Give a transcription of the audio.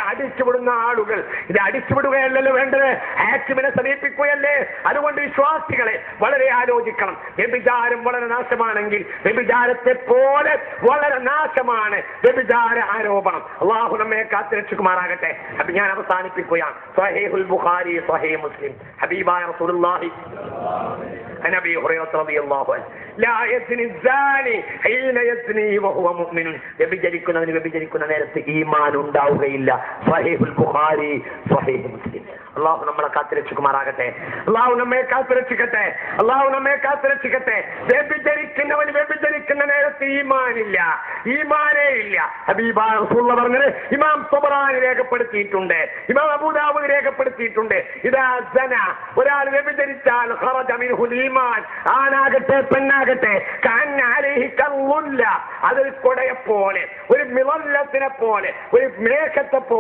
അടിച്ചുവിടുന്ന ആളുകൾ ഇത് അടിച്ചുവിടുകയല്ലല്ലോ വേണ്ടത്, ഹാക്കിമിനെ സമീപിക്കുകയല്ലേ. അതുകൊണ്ട് വിശ്വാസികളെ വളരെ ആലോചിക്കണം. വ്യഭിചാരം വളരെ നാശമാണെങ്കിൽ വ്യഭിചാരത്തെ പോലെ വളരെ നാശമാണ് വ്യഭിചാര ആരോപണം. അള്ളാഹു നമ്മെ കാത്തുരക്ഷിക്കുമാറാകട്ടെ. അപ്പൊ ഞാൻ അവസാനിപ്പിക്കുകയാണ്. സ്വഹീഹുൽ ബുഖാരി, സ്വഹീഹ് മുസ്ലിം, ഹബീബായ റസൂലുള്ളാഹി عن ابي هريره رضي الله عنه لا يزني الزاني حين يزني وهو مؤمن. വ്യഭിചരിക്കുന്നവന് വ്യഭിചരിക്കുന്ന നേരത്ത് ഈമാൻ ഉണ്ടാവുകയില്ല. സ്വഹീഹുൽ ബുഖാരി, സ്വഹീഹ് മുസ്ലിം. അള്ളാഹു നമ്മളെ കാത്തുരക്ഷിക്കുമാറാകട്ടെ. അള്ളാഹു നമ്മെ കാത്തുരക്ഷിക്കട്ടെ. അള്ളാഹു നമ്മെ കാത്തുരക്ഷിക്കട്ടെ. വ്യഭിചരിക്കുന്നവന് വ്യഭിചരിക്കുന്ന നേരത്ത് ഈമാനില്ല, ഈമാനേ ഇല്ല. ഹബീബായ റസൂലുള്ളാഹി പറഞ്ഞത് ഇമാം തബറാനി രേഖപ്പെടുത്തിയിട്ടുണ്ട്, ഇമാം അബൂദാവൂദ് രേഖപ്പെടുത്തിയിട്ടുണ്ട്. ഇദാ സന, ഒരാൾ വ്യഭിചരിച്ചാൽ ഖറജ മിൻഹുൽ ഈമാൻ, ആണാകട്ടെ പെണ്ണാകട്ടെ, കഅന്ന അലൈഹി കൽമുല്ല, അതൊരു കൊടയെ പോലെ, ഒരു മിളല്ലത്തിനെ പോലെ, ഒരു മേഘത്തെ പോലെ